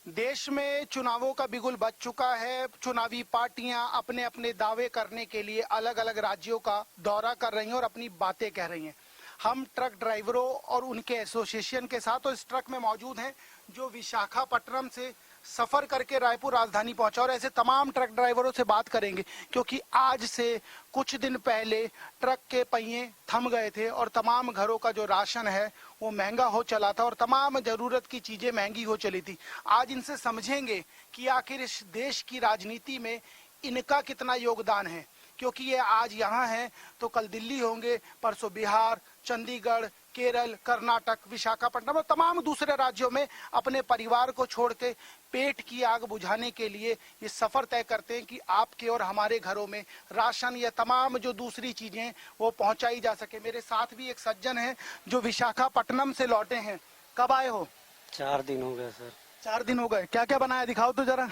देश में चुनावों का बिगुल बज चुका है। चुनावी पार्टियां अपने अपने दावे करने के लिए अलग अलग राज्यों का दौरा कर रही हैं और अपनी बातें कह रही हैं। हम ट्रक ड्राइवरों और उनके एसोसिएशन के साथ और इस ट्रक में मौजूद हैं जो विशाखापट्टनम से सफर करके रायपुर राजधानी पहुंचा, और ऐसे तमाम ट्रक ड्राइवरों से बात करेंगे क्योंकि आज से कुछ दिन पहले ट्रक के पहिए थम गए थे और तमाम घरों का जो राशन है वो महंगा हो चला था और तमाम जरूरत की चीजें महंगी हो चली थी। आज इनसे समझेंगे कि आखिर इस देश की राजनीति में इनका कितना योगदान है, क्योंकि ये आज यहाँ हैं तो कल दिल्ली होंगे, परसों बिहार, चंडीगढ़, केरल, कर्नाटक, विशाखापट्टनम और तमाम दूसरे राज्यों में अपने परिवार को छोड़ के पेट की आग बुझाने के लिए ये सफर तय करते हैं कि आपके और हमारे घरों में राशन या तमाम जो दूसरी चीजें वो पहुंचाई जा सके। मेरे साथ भी एक सज्जन है जो विशाखापट्टनम से लौटे हैं। कब आए हो? 4 दिन हो गए सर। 4 दिन हो गए। क्या क्या बनाया दिखाओ तो जरा।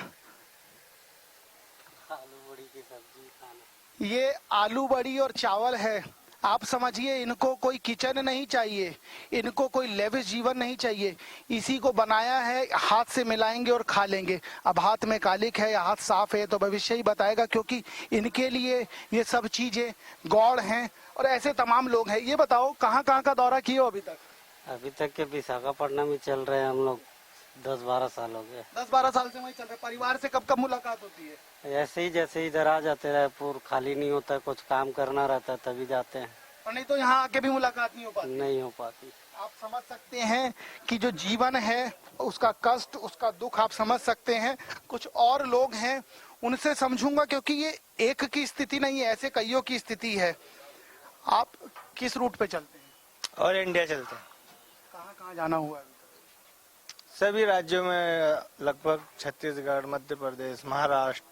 आलू बड़ी की सब्जी खाना। ये आलू बड़ी और चावल है। आप समझिए इनको कोई किचन नहीं चाहिए, इनको कोई लेविश जीवन नहीं चाहिए। इसी को बनाया है, हाथ से मिलाएंगे और खा लेंगे। अब हाथ में कालिक है या हाथ साफ है तो भविष्य ही बताएगा, क्योंकि इनके लिए ये सब चीजें गौड़ हैं। और ऐसे तमाम लोग हैं। ये बताओ कहाँ कहाँ का दौरा किए हो अभी तक? अभी तक के विशाखापट्टनम में चल रहे हैं हम लोग। 10-12 साल हो गए। 10-12 साल से वहीं चल रहे। परिवार से कब कब मुलाकात होती है? ऐसे ही जैसे इधर आ जाते, रायपुर खाली नहीं होता, कुछ काम करना रहता है तभी जाते हैं। और नहीं तो यहाँ आके भी मुलाकात नहीं हो पाती? नहीं हो पाती। आप समझ सकते हैं कि जो जीवन है उसका कष्ट, उसका दुख आप समझ सकते हैं। कुछ और लोग हैं उनसे समझूंगा, क्योंकि ये एक की स्थिति नहीं है, ऐसे कईयों की स्थिति है। आप किस रूट पे चलते हैं? और इंडिया चलते हैं। कहाँ कहाँ जाना हुआ है? सभी राज्यों में लगभग छत्तीसगढ़, मध्य प्रदेश, महाराष्ट्र,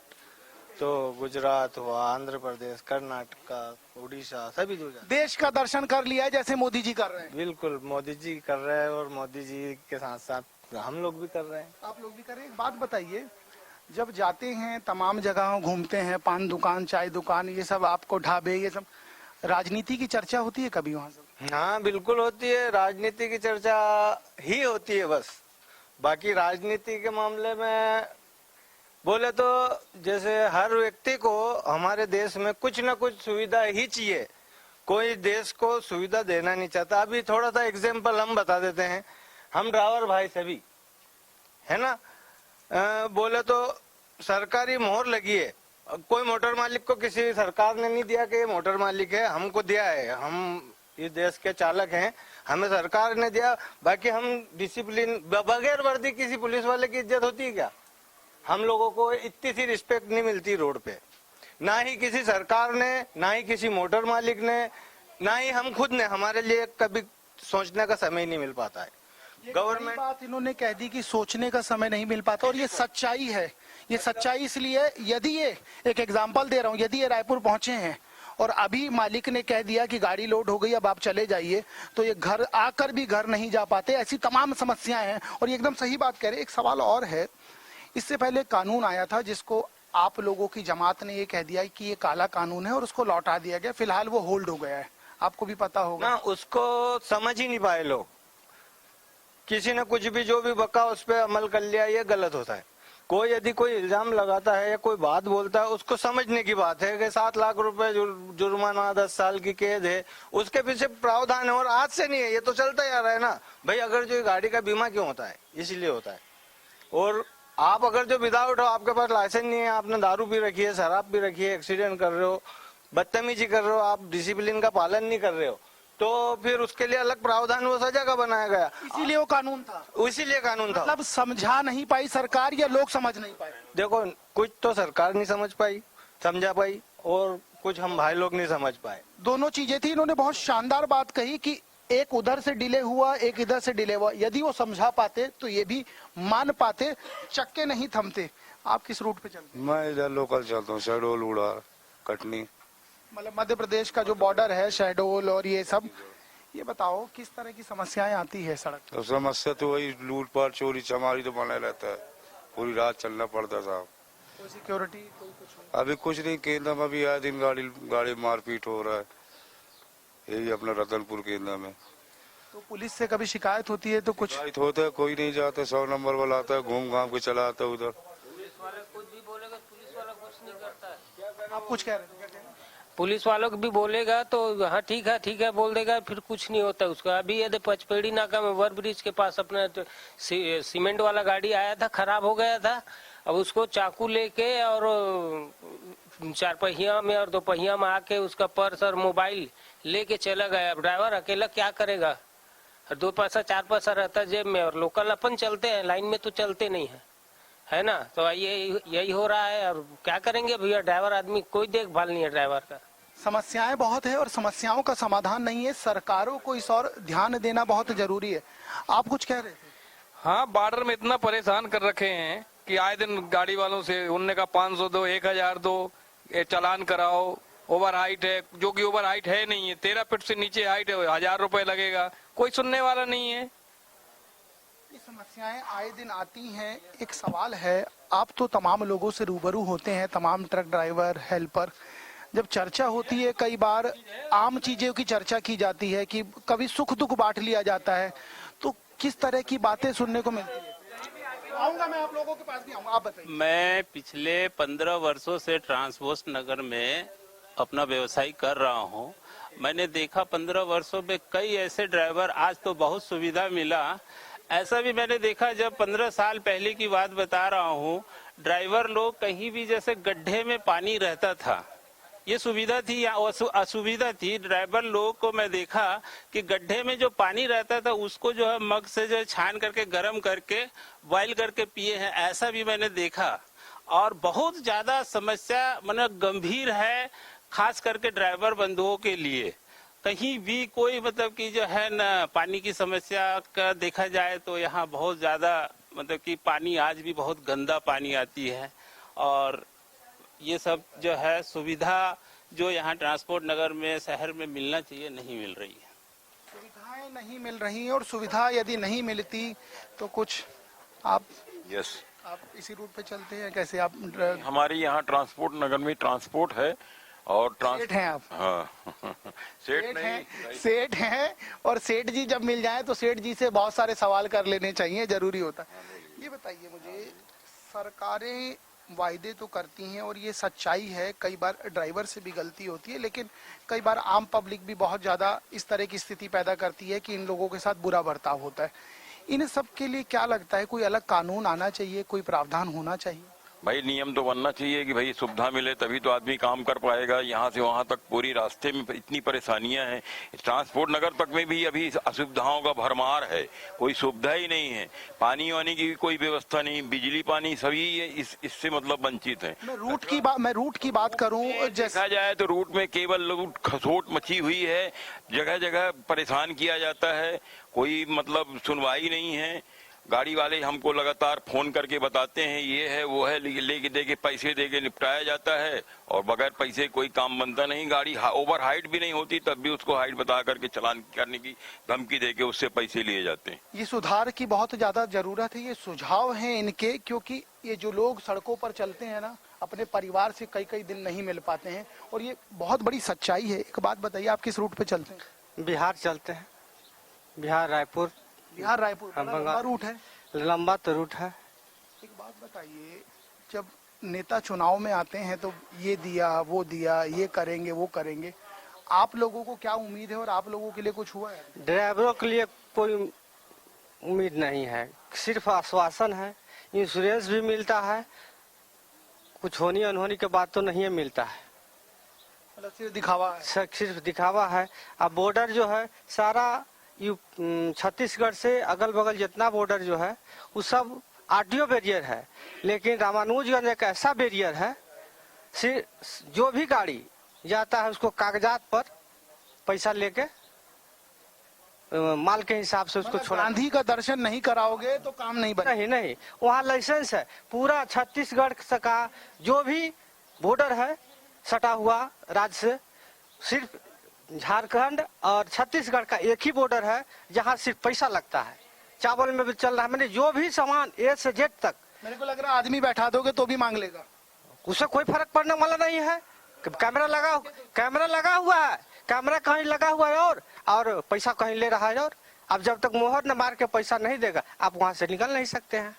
तो गुजरात हुआ, आंध्र प्रदेश, कर्नाटका, उड़ीसा, सभी दूर जाते। देश का दर्शन कर लिया है जैसे मोदी जी कर रहे हैं? बिल्कुल, मोदी जी कर रहे हैं और मोदी जी के साथ साथ हम लोग भी कर रहे हैं। आप लोग भी कर रहे हैं। एक बात बताइए, जब जाते हैं तमाम जगहों घूमते हैं, पान दुकान, चाय दुकान, ये सब आपको ढाबे, ये सब, राजनीति की चर्चा होती है कभी वहाँ से? हाँ बिल्कुल होती है, राजनीति की चर्चा ही होती है बस। बाकी राजनीति के मामले में बोले तो जैसे हर व्यक्ति को हमारे देश में कुछ न कुछ सुविधा ही चाहिए। कोई देश को सुविधा देना नहीं चाहता। अभी थोड़ा सा एग्जाम्पल हम बता देते हैं। हम ड्राइवर भाई सभी है ना, बोले तो सरकारी मोहर लगी है। कोई मोटर मालिक को किसी सरकार ने नहीं दिया कि ये मोटर मालिक है, हमको दिया है। हम इस देश के चालक हैं, हमें सरकार ने दिया। बाकी हम डिसिप्लिन, बगैर वर्दी किसी पुलिस वाले की इज्जत होती है क्या? हम लोगों को इतनी सी रिस्पेक्ट नहीं मिलती रोड पे, ना ही किसी सरकार ने, ना ही किसी मोटर मालिक ने, ना ही हम खुद ने। हमारे लिए कभी सोचने का समय नहीं मिल पाता है। गवर्नमेंट बात इन्होंने कह दी कि सोचने का समय नहीं मिल पाता, और ये सच्चाई है। ये सच्चाई इसलिए, यदि ये एक एग्जाम्पल दे रहा हूँ, यदि ये रायपुर पहुंचे हैं और अभी मालिक ने कह दिया कि गाड़ी लोड हो गई अब आप चले जाइए, तो ये घर आकर भी घर नहीं जा पाते। ऐसी तमाम समस्याएं हैं और ये एकदम सही बात कह रहे। एक सवाल और है, इससे पहले कानून आया था जिसको आप लोगों की जमात ने ये कह दिया कि ये काला कानून है और उसको लौटा दिया गया। फिलहाल वो होल्ड हो गया है, आपको भी पता होगा ना। उसको समझ ही नहीं पाए लोग। किसी ने कुछ भी जो भी बका उस पर अमल कर लिया, ये गलत होता है। कोई यदि कोई इल्जाम लगाता है या कोई बात बोलता है, उसको समझने की बात है कि 7 लाख रुपए जुर्माना, 10 साल की कैद है, उसके पीछे प्रावधान है। और आज से नहीं है, ये तो चलता ही आ रहा है ना भाई। अगर जो गाड़ी का बीमा क्यों होता है? इसलिए होता है। और आप अगर जो विदाउट हो, आपके पास लाइसेंस नहीं है, आपने दारू पी रखी है, शराब पी रखी है, एक्सीडेंट कर रहे हो, बदतमीजी कर रहे हो, आप डिसिप्लिन का पालन नहीं कर रहे हो, तो फिर उसके लिए अलग प्रावधान, वो सजा का बनाया गया। इसीलिए वो कानून था। इसीलिए कानून था। मतलब समझा नहीं पाई सरकार या लोग समझ नहीं पाए? देखो, कुछ तो सरकार नहीं समझ पाई, समझा पाई, और कुछ हम भाई लोग नहीं समझ पाए। दोनों चीजें थी। इन्होंने बहुत शानदार बात कही कि एक उधर से डिले हुआ, एक इधर से डिले हुआ। यदि वो समझा पाते तो ये भी मान पाते, चक्के नहीं थमते। आप किस रूट पे चलते हैं? मैं इधर लोकल चलता हूँ, शहडोल, उड़ा, कटनी। मतलब मध्य प्रदेश का जो बॉर्डर है, शहडोल और ये सब। ये बताओ किस तरह की समस्याएं आती है सड़क? तो समस्या तो वही लूटपाट, चोरी चमारी तो बना रहता है। पूरी रात चलना पड़ता साहब। कोई सिक्योरिटी, कोई कुछ? अभी कुछ नहीं, केंद्र में भी आए दिन गाड़ी मारपीट हो रहा है। यही अपना रतनपुर केंद्र में। तो पुलिस से कभी शिकायत होती है तो कुछ शिकायत होता है, कोई नहीं जाता, 100 नंबर वाला आता है, घूम घाम के चला आता है उधर। आप कुछ कह रहे थे, क्या कह रहे हैं? पुलिस वालों को भी बोलेगा तो हाँ ठीक है बोल देगा, फिर कुछ नहीं होता उसका। अभी यदि पचपेड़ी नाका में ओवर ब्रिज के पास अपना तो सीमेंट वाला गाड़ी आया था, खराब हो गया था। अब उसको चाकू लेके और 4 पहिया में और 2 पहिया में आके उसका पर्स और मोबाइल लेके चला गया। अब ड्राइवर अकेला क्या करेगा? 2 पैसा 4 पैसा रहता है जेब में, और लोकल अपन चलते हैं, लाइन में तो चलते नहीं है ना। तो यही हो रहा है, और क्या करेंगे भैया, ड्राइवर आदमी कोई देखभाल नहीं है ड्राइवर का। समस्याएं बहुत है और समस्याओं का समाधान नहीं है। सरकारों को इस और ध्यान देना बहुत जरूरी है। आप कुछ कह रहे थे? हाँ, बॉर्डर में इतना परेशान कर रखे हैं कि आए दिन गाड़ी वालों से उनने का 500 दो, 1000 दो, ये चालान कराओ। ओवर हाइट है, जो कि ओवर हाइट है नहीं है, 13 फीट से नीचे हाइट है, 1000 रुपए लगेगा। कोई सुनने वाला नहीं है। ये समस्याएं आए दिन आती हैं। एक सवाल है, आप तो तमाम लोगों से रूबरू होते हैं, तमाम ट्रक ड्राइवर, हेल्पर। जब चर्चा होती है, कई बार आम चीजों की चर्चा की जाती है कि कभी सुख दुख बांट लिया जाता है, तो किस तरह की बातें सुनने को मिलती है? आऊंगा, मैं आप लोगों के पास भी आऊंगा, आप बताइए। मैं पिछले 15 वर्षों से ट्रांसपोर्ट नगर में अपना व्यवसाय कर रहा हूं। मैंने देखा 15 वर्षों में कई ऐसे ड्राइवर, आज तो बहुत सुविधा मिला। ऐसा भी मैंने देखा, जब 15 साल पहले की बात बता रहा हूं, ड्राइवर लोग कहीं भी जैसे गड्ढे में पानी रहता था, ये सुविधा थी या असुविधा थी। ड्राइवर लोगों को मैं देखा कि गड्ढे में जो पानी रहता था उसको जो है मग से जो है छान करके गर्म करके बॉइल करके पिए हैं, ऐसा भी मैंने देखा। और बहुत ज्यादा समस्या मतलब गंभीर है, खास करके ड्राइवर बंधुओं के लिए। कहीं भी कोई मतलब कि जो है ना पानी की समस्या का देखा जाए तो यहाँ बहुत ज्यादा मतलब कि पानी आज भी बहुत गंदा पानी आती है। और ये सब जो है सुविधा जो यहाँ ट्रांसपोर्ट नगर में शहर में मिलना चाहिए, नहीं मिल रही है। सुविधाएं नहीं मिल रही, और सुविधा यदि नहीं मिलती तो कुछ आप आप इसी रूट पे चलते हैं कैसे? आप हमारे यहाँ ट्रांसपोर्ट नगर में ट्रांसपोर्ट है और सेठ हैं आप? हाँ सेठ नहीं, सेठ हैं। और सेठ जी जब मिल जाए तो सेठ जी से बहुत सारे सवाल कर लेने चाहिए, जरूरी होता है। ये बताइए मुझे, सरकारें वायदे तो करती हैं और ये सच्चाई है, कई बार ड्राइवर से भी गलती होती है, लेकिन कई बार आम पब्लिक भी बहुत ज्यादा इस तरह की स्थिति पैदा करती है कि इन लोगों के साथ बुरा बर्ताव होता है। इन सब के लिए क्या लगता है, कोई अलग कानून आना चाहिए, कोई प्रावधान होना चाहिए? भाई नियम तो बनना चाहिए कि भाई सुविधा मिले तभी तो आदमी काम कर पाएगा। यहाँ से वहाँ तक पूरी रास्ते में इतनी परेशानियां हैं। ट्रांसपोर्ट नगर तक में भी अभी असुविधाओं का भरमार है, कोई सुविधा ही नहीं है। पानी वानी की भी कोई व्यवस्था नहीं, बिजली पानी सभी इससे मतलब वंचित है। मैं रूट की बात करूं, देखा जाए तो रूट में केवल लूट खसोट मची हुई है, जगह जगह परेशान किया जाता है, कोई मतलब सुनवाई नहीं है। गाड़ी वाले हमको लगातार फोन करके बताते हैं ये है वो है, लेके देके पैसे देके निपटाया जाता है और बगैर पैसे कोई काम बनता नहीं। गाड़ी ओवर हाइट भी नहीं होती तब भी उसको हाइट बता करके चालान करने की धमकी देके उससे पैसे लिए जाते हैं। ये सुधार की बहुत ज्यादा जरूरत है। ये सुझाव हैं इनके, क्योंकि ये जो लोग सड़कों पर चलते हैं ना, अपने परिवार से कई कई दिन नहीं मिल पाते हैं, और ये बहुत बड़ी सच्चाई है। एक बात बताइए, आप किस रूट पे चलते हैं? बिहार चलते हैं, बिहार रायपुर। बिहार रायपुर लंबा रूट है? लंबा तो रूट है। एक बात बताइए, जब नेता चुनाव में आते हैं तो ये दिया वो दिया, ये करेंगे वो करेंगे, आप लोगों को क्या उम्मीद है और आप लोगों के लिए कुछ हुआ है? ड्राइवरों के लिए कोई उम्मीद नहीं है, सिर्फ आश्वासन है। इंश्योरेंस भी मिलता है, कुछ होनी अनहोनी के बाद तो नहीं मिलता है, मतलब सिर्फ दिखावा है। सिर्फ दिखावा है। अब बॉर्डर जो है सारा छत्तीसगढ़ से अगल बगल जितना बॉर्डर जो है वो सब आरटीओ बैरियर है, लेकिन रामानुजगंज एक ऐसा बैरियर है, जो भी गाड़ी जाता है उसको कागजात पर पैसा लेके माल के हिसाब से उसको छोड़ा। गांधी का दर्शन नहीं कराओगे तो काम नहीं बनेगा। नहीं, वहाँ लाइसेंस है। पूरा छत्तीसगढ़ का जो भी बॉर्डर है सटा हुआ राज्य से, सिर्फ झारखंड और छत्तीसगढ़ का एक ही बॉर्डर है जहाँ सिर्फ पैसा लगता है। चावल में भी चल रहा है, मैंने जो भी सामान ए से जेड तक, मेरे को लग रहा है आदमी बैठा दोगे तो भी मांग लेगा, उससे कोई फर्क पड़ने वाला नहीं है। कैमरा लगा हुआ है, कैमरा कहीं लगा हुआ है और पैसा कहीं ले रहा है। और अब जब तक मोहर न मार के पैसा नहीं देगा आप वहां से निकल नहीं सकते हैं।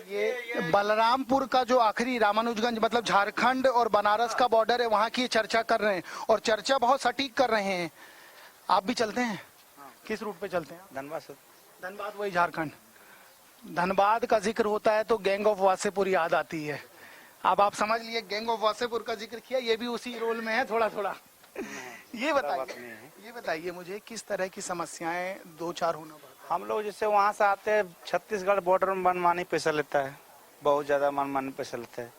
ये बलरामपुर का जो आखिरी रामानुजगंज मतलब झारखंड और बनारस का बॉर्डर है, वहां की चर्चा कर रहे हैं और चर्चा बहुत सटीक कर रहे हैं। आप भी चलते हैं? किस रूट पे चलते हैं? धनबाद से। धनबाद वही झारखंड। धनबाद का जिक्र होता है तो गैंग ऑफ वासेपुर याद आती है। अब आप समझ लिए, गैंग ऑफ वासेपुर का जिक्र किया, ये भी उसी रोल में है थोड़ा थोड़ा। ये बताइए मुझे किस तरह की समस्याएं दो चार होना पड़ता है? हम लोग जैसे वहाँ से आते हैं, छत्तीसगढ़ बॉर्डर में मनमानी पैसा लेता है, बहुत ज्यादा मनमानी पैसा लेता है।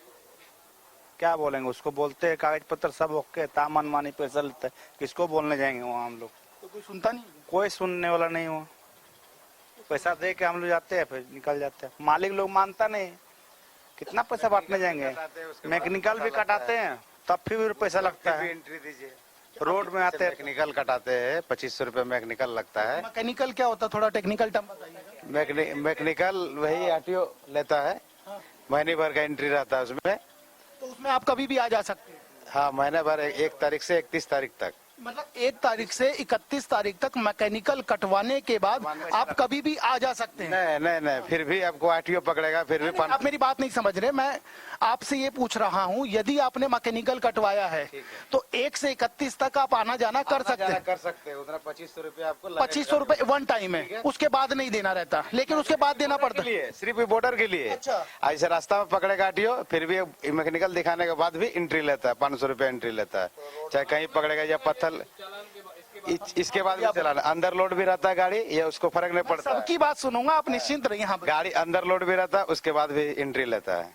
क्या बोलेंगे उसको, बोलते हैं कागज पत्र सब ओके, ता मनमानी पैसा लेता है, किसको बोलने जाएंगे वहाँ हम लोग? तो कोई सुनता नहीं? कोई सुनने वाला नहीं हुआ, पैसा दे के हम लोग जाते हैं फिर निकल जाते हैं। मालिक लोग मानता नहीं, कितना पैसा बांटने जाएंगे? मैकेनिकल भी कटाते हैं तब फिर पैसा लगता है। एंट्री दीजिए। रोड में आते हैं मैकेनिकल कटाते हैं, 2500 रुपए मैकेनिकल लगता है। मैकेनिकल क्या होता है, थोड़ा टेक्निकल टर्म बताइएगा। मैकेनिकल वही आरटीओ लेता है, महीने भर का एंट्री रहता है उसमें। तो उसमें आप कभी भी आ जा सकते हैं? हाँ, महीने भर 1 तारीख से 31 तारीख तक। मतलब 1 तारीख से 31 तारीख तक मैकेनिकल कटवाने के बाद आप कभी भी आ जा सकते हैं? नहीं, फिर भी आपको आरटीओ पकड़ेगा, फिर भी आप मेरी बात नहीं समझ रहे। मैं आपसे ये पूछ रहा हूँ, यदि आपने मैकेनिकल कटवाया है तो 1 से 31 तक आप आना जाना कर सकते हैं? कर सकते हैं। उतना 2500 रुपए आपको 2500 रुपए वन टाइम है, उसके बाद नहीं देना रहता, लेकिन उसके बाद देना पड़ता है सिर्फ बॉर्डर के लिए। अच्छा। ऐसे रास्ता में पकड़ेगा आरटीओ, फिर भी मैकेनिकल दिखाने के बाद भी एंट्री लेता है, 500 रुपए एंट्री लेता है। चाहे कहीं पकड़ेगा या पत्थर, इसके बाद भी चलाना। अंदर लोड भी रहता है गाड़ी, ये उसको फर्क नहीं पड़ता। सबकी बात सुनूंगा, आप निश्चिंत रहिए। यहाँ गाड़ी अंदर लोड भी रहता है, उसके बाद भी एंट्री लेता है।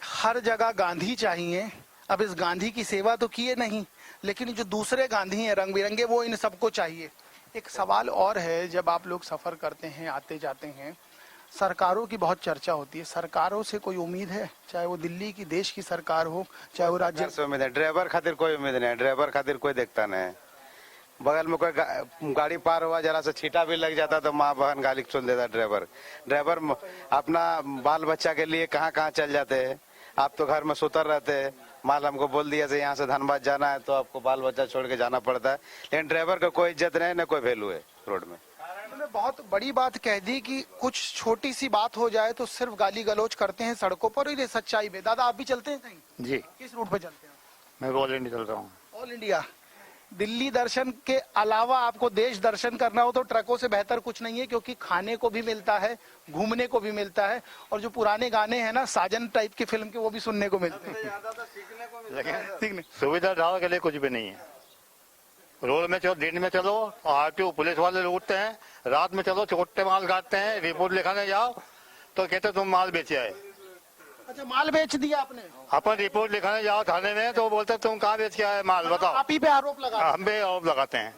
हर जगह गांधी चाहिए। अब इस गांधी की सेवा तो किए नहीं, लेकिन जो दूसरे गांधी हैं रंग बिरंगे, वो इन सबको चाहिए। एक सवाल और है, जब आप लोग सफर करते हैं, आते जाते हैं, सरकारों की बहुत चर्चा होती है। सरकारों से कोई उम्मीद है, चाहे वो दिल्ली की देश की सरकार हो, चाहे वो राज्य से उम्मीद है? ड्राइवर खातिर कोई उम्मीद नहीं है, ड्राइवर खातिर कोई देखता नहीं है। बगल में कोई गाड़ी पार हुआ, जरा सा छींटा भी लग जाता तो माँ बहन गाली सुन देता ड्राइवर अपना बाल बच्चा के लिए कहाँ कहाँ चल जाते हैं। आप तो घर में सुतर रहते हैं, माल हमको बोल दिया से यहाँ से धनबाद जाना है तो आपको बाल बच्चा छोड़ के जाना पड़ता है, लेकिन ड्राइवर का कोई इज्जत नहीं, न कोई वैल्यू है रोड में। उन्होंने बहुत बड़ी बात कह दी कि कुछ छोटी सी बात हो जाए तो सिर्फ गाली गलौज करते हैं सड़कों पर, और ये सच्चाई में। दादा आप भी चलते हैं कहीं? जी, किस रूट पे चलते हैं? मैं ऑल इंडिया चल रहा हूँ। All India. दिल्ली दर्शन के अलावा आपको देश दर्शन करना हो तो ट्रकों से बेहतर कुछ नहीं है, क्योंकि खाने को भी मिलता है, घूमने को भी मिलता है, और जो पुराने गाने हैं ना साजन टाइप की फिल्म के, वो भी सुनने को मिलते हैं। लेकिन सुविधा ढाल के लिए कुछ भी नहीं है। रोड में चलो, दिन में चलो आरटीओ पुलिस वाले लूटते हैं, रात में चलो छोटे माल काटते हैं, रिपोर्ट लिखाने जाओ तो कहते तुम माल बेचे आए। अच्छा, माल बेच दिया आपने? अपन रिपोर्ट लिखाने जाओ थाने में तो बोलते तुम कहाँ बेच के आए माल, बताओ। आप ही पे आरोप लगा? हम पे आरोप लगाते हैं।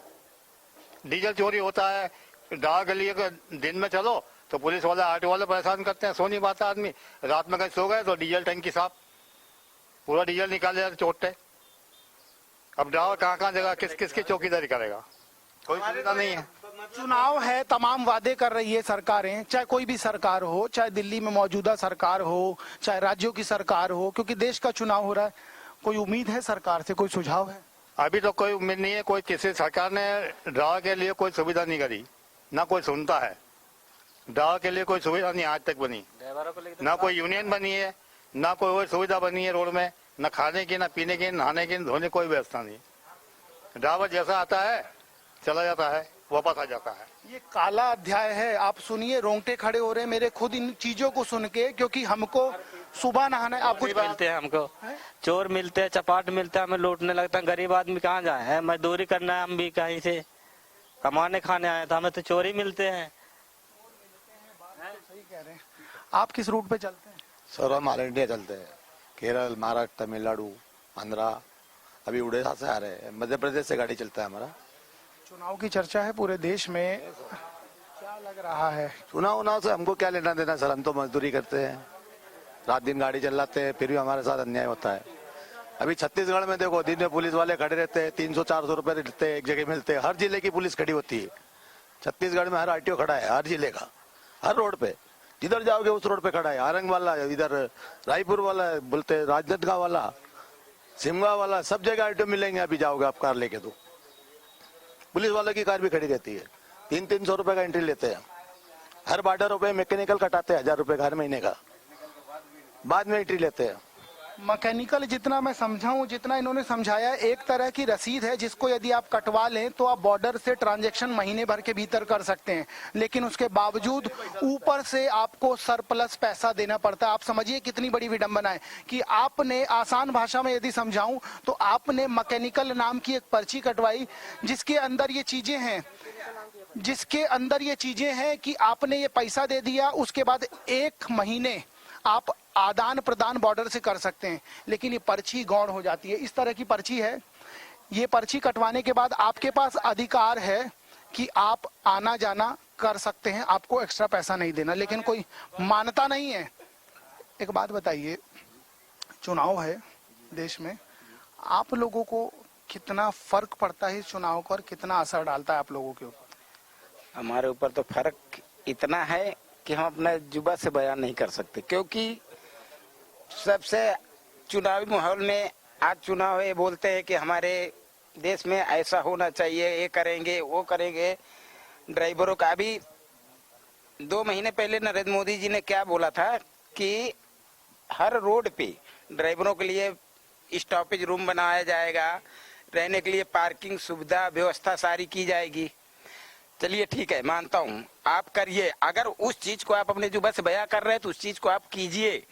डीजल चोरी होता है, डाल के लिए दिन में चलो तो पुलिस वाले आरटीओ वाले परेशान करते हैं, सो नहीं पाता आदमी। रात में कहीं सो गए तो डीजल टंकी साफ, पूरा डीजल निकाल जाए चोटे। अब ड्राइवर कहाँ कहाँ जगह किस किस की चौकीदारी करेगा, कोई सुविधा नहीं है। चुनाव है, तमाम वादे कर रही है सरकारें, चाहे कोई भी सरकार हो, चाहे दिल्ली में मौजूदा सरकार हो, चाहे राज्यों की सरकार हो, क्योंकि देश का चुनाव हो रहा है। कोई उम्मीद है सरकार से, कोई सुझाव है? अभी तो कोई उम्मीद नहीं है। कोई किसी सरकार ने ड्राइवर के लिए कोई सुविधा नहीं करी, ना कोई सुनता है। ड्राइवर के लिए कोई सुविधा नहीं आज तक बनी, ना कोई यूनियन बनी है, ना कोई और सुविधा बनी है रोड में, न खाने की, न पीने की, नहाने की, धोने कोई व्यवस्था नहीं। ड्राइवर जैसा आता है चला जाता है, वापस आ जाता है। ये काला अध्याय है। आप सुनिए, रोंगटे खड़े हो रहे हैं मेरे खुद इन चीजों को सुन के, क्योंकि हमको सुबह नहाना है। आप कुछ मिलते हैं, हमको चोर मिलते हैं, चपाट मिलता है, हमें लूटने लगता है। गरीब आदमी कहाँ जाए है, मजदूरी करना है, हम भी कहीं से कमाने खाने आए तो हमें तो चोरी मिलते हैं। सही कह रहे हैं। आप किस रूट पे चलते हैं? सर हम ऑल इंडिया चलते हैं, केरल, महाराष्ट्र, तमिलनाडु, आंध्रा, अभी उड़ीसा से आ रहे हैं, मध्य प्रदेश से गाड़ी चलता है हमारा। चुनाव की चर्चा है पूरे देश में, क्या लग रहा है? चुनाव से हमको क्या लेना देना सर, हम तो मजदूरी करते हैं, रात दिन गाड़ी चलाते हैं, फिर भी हमारे साथ अन्याय होता है। अभी छत्तीसगढ़ में देखो, दिन में पुलिस वाले खड़े रहते हैं, 300-400 रुपए देते हैं, एक जगह मिलते हैं। हर जिले की पुलिस खड़ी होती है छत्तीसगढ़ में, हर आरटीओ खड़ा है, हर जिले का, हर रोड पे जिधर जाओगे उस रोड पे खड़ा है। आरंग वाला, इधर रायपुर वाला, बोलते राजनांदगांव वाला, सिमगा वाला, सब जगह आरटीओ मिलेंगे। अभी जाओगे आप कार लेके तो पुलिस वालों की कार भी खड़ी रहती है, 300-300 रुपए का एंट्री लेते हैं। हर 12 रुपए मैकेनिकल कटाते हैं, 1000 रुपए का हर महीने का, बाद में एंट्री लेते हैं। मैकेनिकल जितना मैं समझा हूँ, जितना इन्होंने समझाया, एक तरह की रसीद है जिसको यदि आप कटवा लें तो आप बॉर्डर से ट्रांजैक्शन महीने भर के भीतर कर सकते हैं, लेकिन उसके बावजूद ऊपर से आपको सरप्लस पैसा देना पड़ता है। आप समझिए कितनी बड़ी विडंबना है कि आपने, आसान भाषा में यदि समझाऊं तो आपने मैकेनिकल नाम की एक पर्ची कटवाई जिसके अंदर ये चीजें हैं कि आपने ये पैसा दे दिया, उसके बाद 1 महीने आप आदान प्रदान बॉर्डर से कर सकते हैं, लेकिन ये पर्ची गौण हो जाती है। इस तरह की पर्ची है। ये पर्ची कटवाने के बाद आपके पास अधिकार है कि आप आना जाना कर सकते हैं, आपको एक्स्ट्रा पैसा नहीं देना, लेकिन कोई मान्यता नहीं है। एक बात बताइए, चुनाव है देश में, आप लोगों को कितना फर्क पड़ता है इस चुनाव का और कितना असर डालता है आप लोगों के ऊपर? हमारे ऊपर तो फर्क इतना है कि हम अपना जुबा से बयान नहीं कर सकते, क्योंकि सबसे चुनावी माहौल में, आज चुनाव है, बोलते हैं कि हमारे देश में ऐसा होना चाहिए, ये करेंगे वो करेंगे। ड्राइवरों का अभी 2 महीने पहले नरेंद्र मोदी जी ने क्या बोला था कि हर रोड पे ड्राइवरों के लिए स्टॉपेज रूम बनाया जाएगा, रहने के लिए पार्किंग सुविधा व्यवस्था सारी की जाएगी। चलिए ठीक है, मानता हूँ, आप करिए। अगर उस चीज को आप अपने जुबा से बयां कर रहे हैं तो उस चीज को आप कीजिए।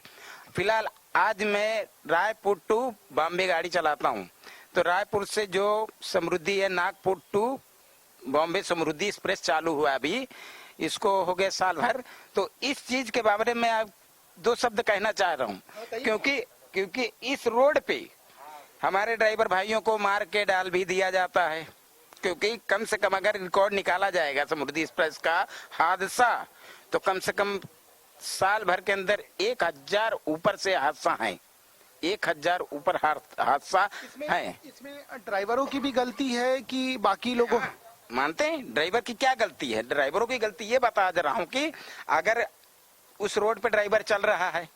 फिलहाल आज मैं रायपुर टू बॉम्बे गाड़ी चलाता हूँ, तो रायपुर से जो समृद्धि है, नागपुर टू बॉम्बे समृद्धि एक्सप्रेस चालू हुआ अभी, इसको हो गया साल भर। तो इस चीज के बारे में आप 2 शब्द कहना चाह रहा हूँ, क्योंकि इस रोड पे हमारे ड्राइवर भाइयों को मार के डाल भी दिया जाता है, क्योंकि कम से कम अगर रिकॉर्ड निकाला जाएगा समृद्धि एक्सप्रेस का हादसा, तो कम से कम साल भर के अंदर 1000 ऊपर से हादसा है, 1000 ऊपर हादसा है। इसमें ड्राइवरों की भी गलती है कि बाकी लोगों? मानते हैं ड्राइवर की क्या गलती है? ड्राइवरों की गलती ये बता दे रहा हूँ कि अगर उस रोड पे ड्राइवर चल रहा है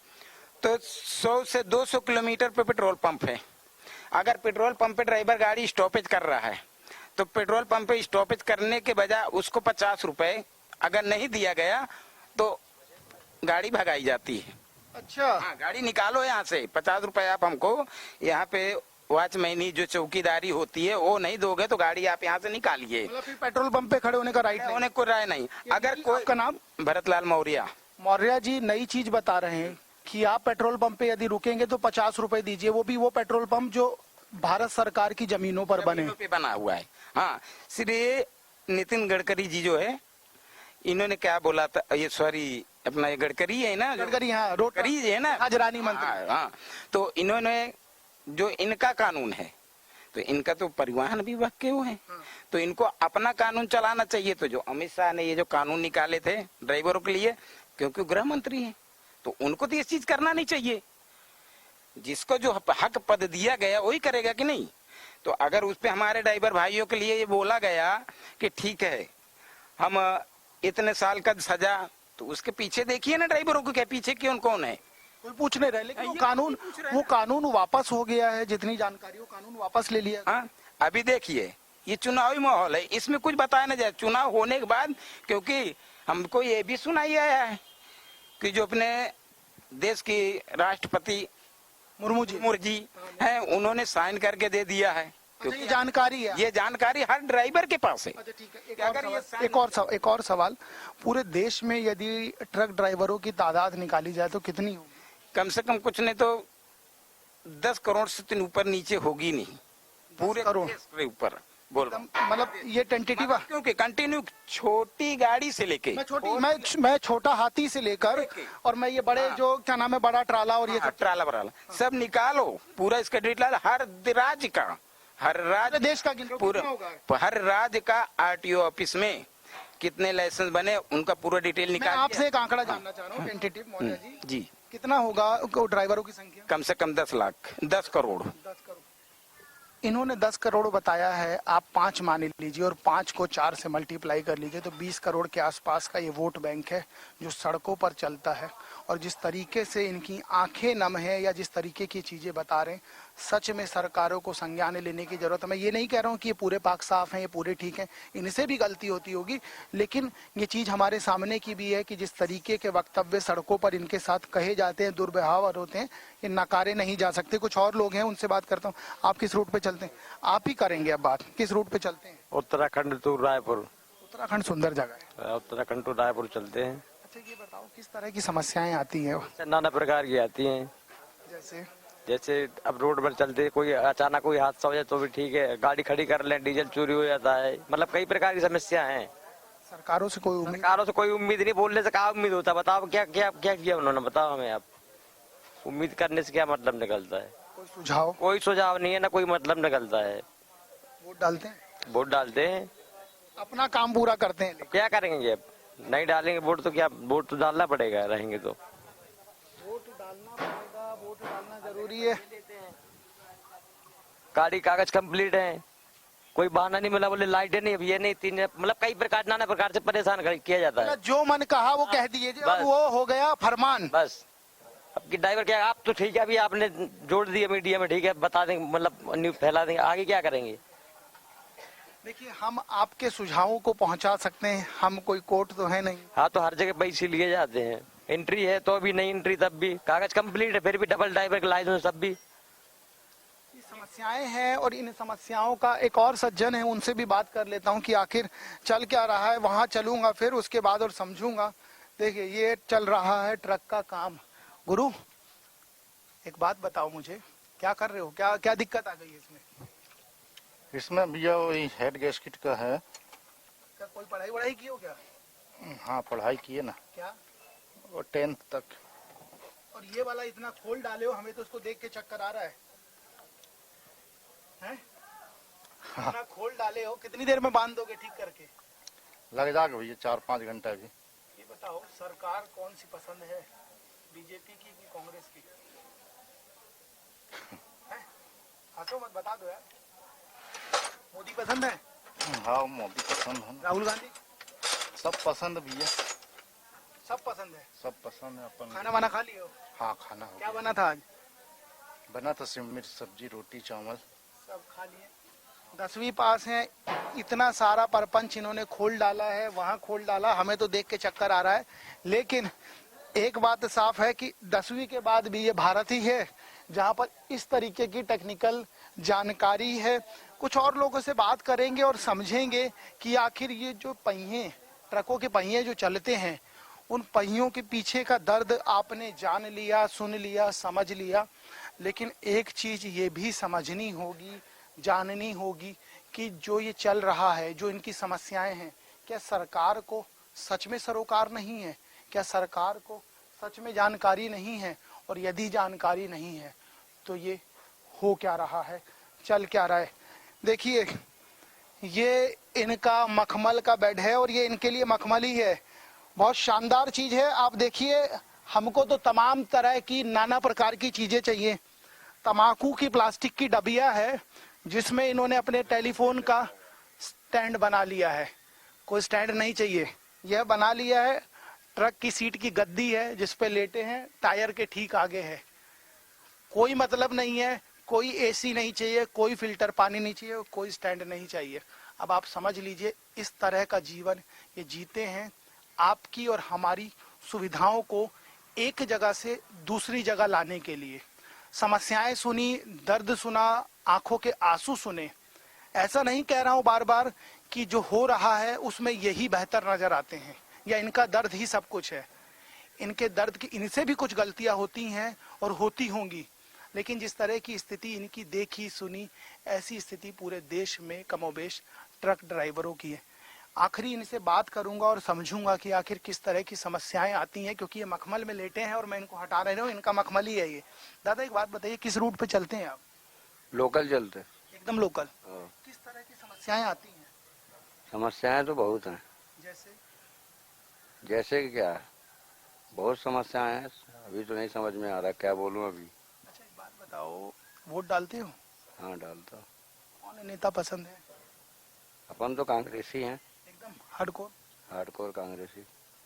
तो 100 से 200 किलोमीटर पे पेट्रोल पंप है। अगर पेट्रोल पंप पे ड्राइवर गाड़ी स्टॉपेज कर रहा है तो पेट्रोल पंप पे स्टॉपेज करने के बजाय उसको 50 रुपए अगर नहीं दिया गया तो गाड़ी भगाई जाती है। अच्छा, हाँ, गाड़ी निकालो यहाँ से, 50 रुपए आप हमको यहाँ पे वॉचमैनी जो चौकीदारी होती है वो नहीं दोगे तो गाड़ी आप यहाँ से निकालिए। मतलब फिर पेट्रोल पंप पे खड़े होने का राइट होने को राय नहीं। अगर कोई का नाम भरतलाल मौर्य। मौर्य जी नई चीज बता रहे हैं कि आप पेट्रोल पंप पे यदि रुकेंगे तो 50 रुपए दीजिए, वो भी वो पेट्रोल पंप जो भारत सरकार की जमीनों पर बना हुआ है। हाँ, श्री नितिन गडकरी जी जो है, इन्होंने क्या बोला था, ये सॉरी अपना ये गडकरी है ना, गडकरी, हाँ, रोडकरी है ना, खजरानी मंत्री। हाँ, तो इन्होंने जो इनका कानून है, तो इनका तो परिवहन विभाग के वो है, तो इनको अपना कानून चलाना चाहिए। तो जो अमित शाह ने ये जो कानून निकाले थे ड्राइवरों के लिए, क्योंकि गृह मंत्री है, तो उनको तो ये चीज करना नहीं चाहिए। जिसको जो हक पद दिया गया वही करेगा कि नहीं? तो अगर उस पे हमारे ड्राइवर भाइयों के लिए ये बोला गया कि ठीक है हम इतने साल का सजा, तो उसके पीछे देखिए ना ड्राइवरों को क्या पीछे कौन है, कोई पूछ नहीं रहे। लेकिन वो कानून वापस हो गया है, जितनी जानकारी हो कानून वापस ले लिया। हाँ, अभी देखिए ये चुनावी माहौल है, इसमें कुछ बताया ना जाए। चुनाव होने के बाद, क्योंकि हमको ये भी सुनाई आया है कि जो अपने देश की राष्ट्रपति मुर्मू जी हैं, उन्होंने साइन करके दे दिया है। अच्छा, ये जानकारी है, ये जानकारी हर ड्राइवर के पास है। अच्छा ठीक है, एक और सवाल, पूरे देश में यदि ट्रक ड्राइवरों की तादाद निकाली जाए तो कितनी होगी? कम से कम कुछ नहीं तो 10 करोड़ से ऊपर नीचे होगी नहीं, पूरे करोड़ के ऊपर बोल रहा हूँ। मतलब ये टेंटेटिव, क्योंकि कंटिन्यू छोटी गाड़ी से लेके मैं छोटा हाथी से लेकर और मैं ये बड़े जो क्या नाम है बड़ा ट्राला और ये ट्राला बराला सब निकालो, पूरा इसका डिटेल हर राज्य का, हर राज्य देश का पूरा, हर राज्य का आरटीओ ऑफिस में कितने लाइसेंस बने उनका पूरा डिटेल निकाल। आपसे एक आंकड़ा जानना चाह रहा हूँ टेंटेटिव मौर्य जी, कितना होगा ड्राइवरों की संख्या? कम से कम 10 लाख, 10 करोड़। इन्होंने 10 करोड़ बताया है, आप 5 मान लीजिए और 5 को 4 से मल्टीप्लाई कर लीजिए तो 20 करोड़ के आसपास का ये वोट बैंक है जो सड़कों पर चलता है और जिस तरीके से इनकी आंखें नम है या जिस तरीके की चीज़ें बता रहे हैं, सच में सरकारों को संज्ञान लेने की जरूरत है। मैं ये नहीं कह रहा हूँ कि ये पूरे पाक साफ हैं, ये पूरे ठीक हैं, इनसे भी गलती होती होगी, लेकिन ये चीज़ हमारे सामने की भी है कि जिस तरीके के वक्तव्य सड़कों पर इनके साथ कहे जाते हैं, दुर्व्यवहार होते हैं, ये नकारे नहीं जा सकते। कुछ और लोग हैं, उनसे बात करता हूँ। आप किस रूट पे चलते हैं? आप ही करेंगे अब बात, किस रूट पे चलते हैं? उत्तराखंड टू रायपुर। उत्तराखंड सुंदर जगह है। उत्तराखंड टू रायपुर चलते हैं। अच्छा ये बताओ किस तरह की समस्याएं आती हैं? नाना प्रकार की आती हैं। जैसे जैसे अब रोड पर चलते कोई अचानक कोई हादसा हो जाए तो भी ठीक है, गाड़ी खड़ी कर लें, डीजल चोरी हो जाता है, मतलब कई प्रकार की समस्या हैं। सरकारों से कोई उम्मीद नहीं, बोलने से क्या उम्मीद होता है? बताओ क्या क्या क्या किया उन्होंने, बताओ हमें आप। उम्मीद करने से क्या मतलब निकलता है? कोई सुझाव नहीं है, ना कोई मतलब निकलता है। वोट डालते हैं? वोट डालते हैं, अपना काम पूरा करते हैं, क्या करेंगे? अब नहीं डालेंगे वोट तो क्या, वोट तो डालना पड़ेगा, रहेंगे तो। वोट डालना पड़ेगा, वोट डालना जरूरी है। गाड़ी कागज कंप्लीट है, कोई बहाना नहीं मिला, बोले लाइटें नहीं, अब ये नहीं, तीन, मतलब कई प्रकार, नाना प्रकार से परेशान किया जाता है। जो मन कहा वो कह दिए, वो हो गया फरमान। बस अब की ड्राइवर क्या, आप तो ठीक है, अभी आपने जोड़ दिया मीडिया में, ठीक है, बता देंगे, मतलब न्यूज फैला देंगे, आगे क्या करेंगे? देखिए हम आपके सुझावों को पहुंचा सकते हैं, हम कोई कोर्ट तो है नहीं। हाँ तो हर जगह पैसे लिए जाते हैं, एंट्री है तो भी नहीं एंट्री, तब भी कागज कंप्लीट है फिर भी डबल ड्राइवर का लाइसेंस, सब भी समस्याएं हैं। और इन समस्याओं का एक और सज्जन है, उनसे भी बात कर लेता हूं कि आखिर चल क्या रहा है। वहां चलूंगा फिर उसके बाद और समझूंगा। देखिए ये चल रहा है ट्रक का काम। गुरु एक बात बताओ मुझे, क्या कर रहे हो, क्या क्या दिक्कत आ गई है इसमें? इसमें भैया वही हेड गैस्केट का है। क्या कोई पढ़ाई वढ़ाई की हो क्या? हाँ पढ़ाई किए ना। क्या? और 10th तक। और ये वाला इतना खोल डाले हो, हमें तो उसको देख के चक्कर आ रहा है। हैं? हाँ। इतना खोल डाले हो, कितनी देर में बांध दोगे ठीक करके? लग जाएगा भैया 4-5 घंटा भी। ये बताओ सरकार कौन सी पसंद है, बीजेपी की कि कांग्रेस की? हंसो मत, बता दो यार। मोदी पसंद है? हाँ मोदी पसंद है। राहुल गांधी? सब पसंद भैया। सब पसंद है? सब पसंद है। अपन खाना वाना खा लिए हो? हाँ खाना हो क्या गया। बना था आज? बना था शिमला मिर्च सब्जी, रोटी, चावल। सब खा लिए। 10वीं पास है, इतना सारा परपंच इन्होंने खोल डाला है, वहां खोल डाला, हमें तो देख के चक्कर आ रहा है। लेकिन एक बात साफ है कि 10वीं के बाद भी ये भारत ही है जहां पर इस तरीके की टेक्निकल जानकारी है। कुछ और लोगों से बात करेंगे और समझेंगे कि आखिर ये जो पहिए, ट्रकों के पहिए जो चलते हैं, उन पहियों के पीछे का दर्द आपने जान लिया, सुन लिया, समझ लिया। लेकिन एक चीज ये भी समझनी होगी, जाननी होगी कि जो ये चल रहा है, जो इनकी समस्याएं हैं, क्या सरकार को सच में सरोकार नहीं है? क्या सरकार को सच में जानकारी नहीं है? और यदि जानकारी नहीं है तो ये हो क्या रहा है, चल क्या रहा है? देखिए ये इनका मखमल का बेड है और ये इनके लिए मखमल ही है। बहुत शानदार चीज है। आप देखिए, हमको तो तमाम तरह की नाना प्रकार की चीजें चाहिए। तम्बाकू की प्लास्टिक की डबिया है जिसमें इन्होंने अपने टेलीफोन का स्टैंड बना लिया है। कोई स्टैंड नहीं चाहिए, यह बना लिया है। ट्रक की सीट की गद्दी है जिस पे लेटे हैं, टायर के ठीक आगे है। कोई मतलब नहीं है, कोई एसी नहीं चाहिए, कोई फिल्टर पानी नहीं चाहिए, कोई स्टैंड नहीं चाहिए। अब आप समझ लीजिए इस तरह का जीवन ये जीते हैं, आपकी और हमारी सुविधाओं को एक जगह से दूसरी जगह लाने के लिए। समस्याएं सुनी, दर्द सुना, आंखों के आंसू सुने। ऐसा नहीं कह रहा हूं बार बार कि जो हो रहा है उसमें यही बेहतर नजर आते हैं या इनका दर्द ही सब कुछ है। इनके दर्द की, इनसे भी कुछ गलतियां होती हैं और होती होंगी, लेकिन जिस तरह की स्थिति इनकी देखी सुनी, ऐसी स्थिति पूरे देश में कमोबेश ट्रक ड्राइवरों की है। आखिरी इनसे बात करूंगा और समझूंगा कि आखिर किस तरह की समस्याएं आती हैं, क्योंकि ये मखमल में लेटे हैं और मैं इनको हटा रहा हूँ, इनका मखमल ही है ये। दादा एक बात बताइए, किस रूट पे चलते हैं आप? लोकल चलते। एकदम लोकल। किस तरह की समस्याएं आती हैं? समस्याएं तो बहुत हैं। जैसे कि क्या, बहुत समस्याएं हैं, अभी तो नहीं समझ में आ रहा क्या बोलूं अभी। अच्छा एक बात बताओ, वोट डालते हो? हाँ डालता। कौन नेता पसंद है? अपन तो कांग्रेसी हैं, एकदम हार्डकोर। हार्डकोर कांग्रेसी।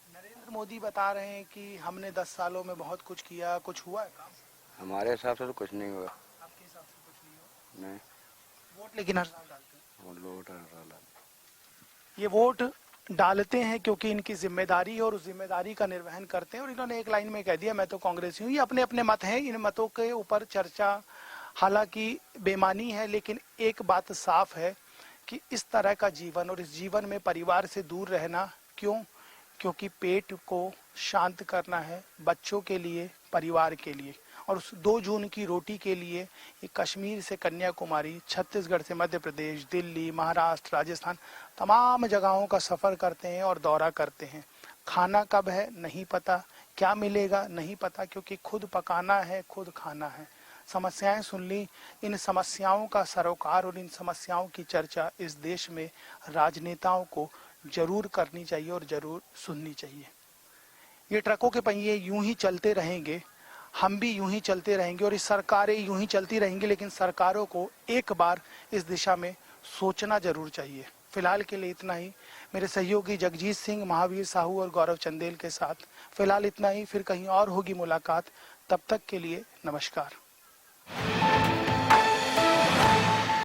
नरेंद्र मोदी बता रहे हैं कि हमने 10 सालों में बहुत कुछ किया, कुछ हुआ है काम? हमारे हिसाब से तो कुछ नहीं हुआ। आपके हिसाब से कुछ नहीं हुआ? नहीं। वोट लेकिन हर साल डालते हैं। वोट हर साल डालते। ये वोट डालते हैं क्योंकि इनकी जिम्मेदारी है और उस जिम्मेदारी का निर्वहन करते हैं। और इन्होंने एक लाइन में कह दिया, मैं तो कांग्रेसी हूँ। ये अपने अपने मत हैं, इन मतों के ऊपर चर्चा हालांकि बेमानी है, लेकिन एक बात साफ है कि इस तरह का जीवन और इस जीवन में परिवार से दूर रहना, क्यों? क्योंकि पेट को शांत करना है, बच्चों के लिए, परिवार के लिए, और उस 2 जून की रोटी के लिए ये कश्मीर से कन्याकुमारी, छत्तीसगढ़ से मध्य प्रदेश, दिल्ली, महाराष्ट्र, राजस्थान, तमाम जगहों का सफ़र करते हैं और दौरा करते हैं। खाना कब है नहीं पता, क्या मिलेगा नहीं पता, क्योंकि खुद पकाना है, खुद खाना है। समस्याएं सुन ली, इन समस्याओं का सरोकार और इन समस्याओं की चर्चा इस देश में राजनेताओं को जरूर करनी चाहिए और जरूर सुननी चाहिए। ये ट्रकों के पहिए यूं ही चलते रहेंगे, हम भी यूं ही चलते रहेंगे और ये सरकारें यूं ही चलती रहेंगी, लेकिन सरकारों को एक बार इस दिशा में सोचना जरूर चाहिए। फिलहाल के लिए इतना ही। मेरे सहयोगी जगजीत सिंह, महावीर साहू और गौरव चंदेल के साथ फिलहाल इतना ही। फिर कहीं और होगी मुलाकात, तब तक के लिए नमस्कार।